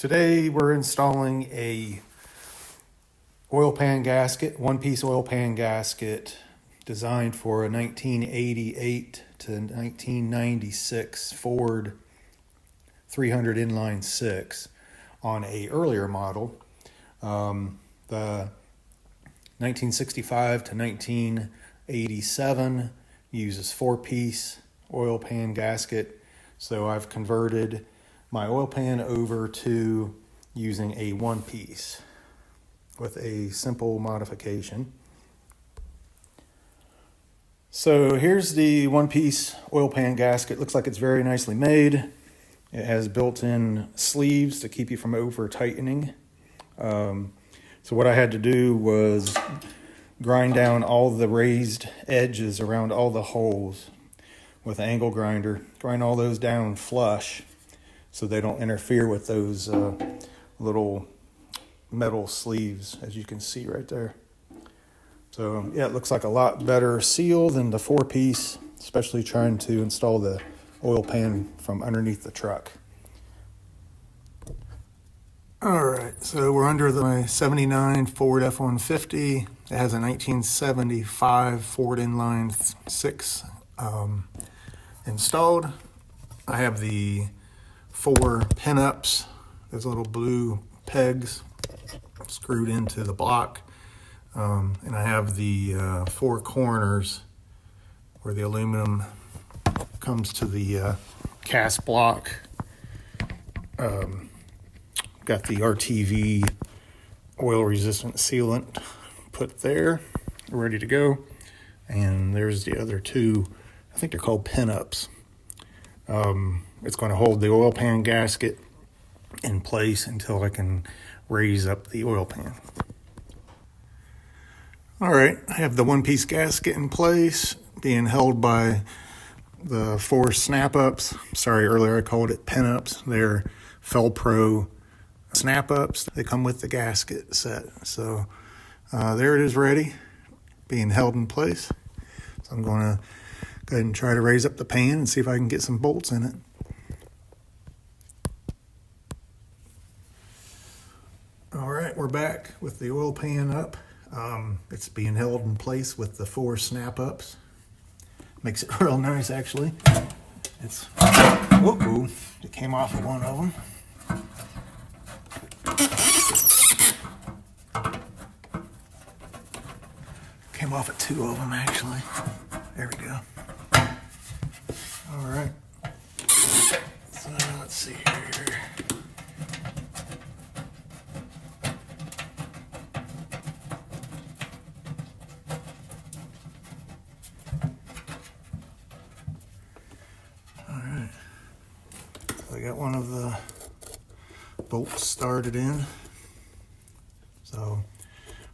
Today we're installing a oil pan gasket, one-piece oil pan gasket designed for a 1988 to 1996 Ford 300 Inline 6 on a earlier model. The 1965 to 1987 uses four-piece oil pan gasket, so I've converted my oil pan over to using a one-piece with a simple modification. So here's the one-piece oil pan gasket. Looks like it's very nicely made. It has built-in sleeves to keep you from over-tightening. So what I had to do was grind down all the raised edges around all the holes with an angle grinder. Grind all those down flush so they don't interfere with those little metal sleeves, as you can see right there. So yeah, it looks like a lot better seal than the four-piece, especially trying to install the oil pan from underneath the truck. All right, so we're under my 79 Ford F-150. It has a 1975 Ford Inline 6 installed. I have the 4 pin-ups, those little blue pegs screwed into the block. And I have the 4 corners where the aluminum comes to the cast block. Got the RTV oil resistant sealant put there, ready to go. And there's the other 2, I think they're called pin-ups. It's going to hold the oil pan gasket in place until I can raise up the oil pan. All right, I have the one-piece gasket in place, being held by the 4 Snapups. Sorry, earlier I called it pin-ups. They're Felpro Snapups. They come with the gasket set. So there it is, ready, being held in place. So I'm going to go ahead and try to raise up the pan and see if I can get some bolts in it. All right, we're back with the oil pan up. It's being held in place with the 4 snap-ups. Makes it real nice, actually. It came off of one of them. Came off of 2 of them, actually. There we go. All right. So let's see here. I got one of the bolts started in. So, all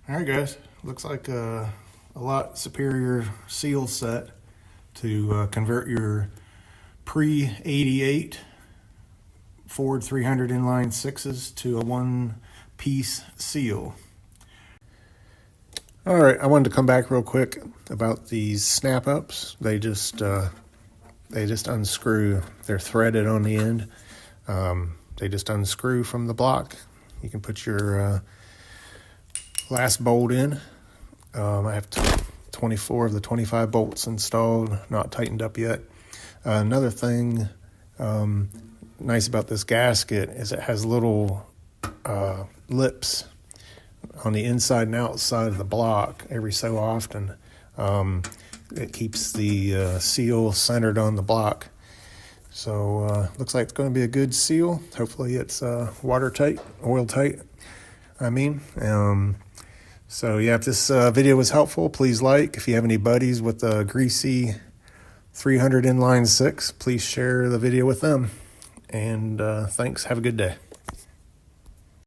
right, guys. Looks like a lot superior seal set to convert your pre-88 Ford 300 Inline 6s to a one-piece seal. All right, I wanted to come back real quick about these snap-ups. They just unscrew. They're threaded on the end. They just unscrew from the block. You can put your last bolt in. I have 24 of the 25 bolts installed, not tightened up yet. Another thing nice about this gasket is it has little lips on the inside and outside of the block every so often. It keeps the seal centered on the block. So looks like it's going to be a good seal. Hopefully it's watertight, oil tight, So yeah, if this video was helpful, please like. If you have any buddies with a greasy 300 Inline 6, please share the video with them. And thanks. Have a good day.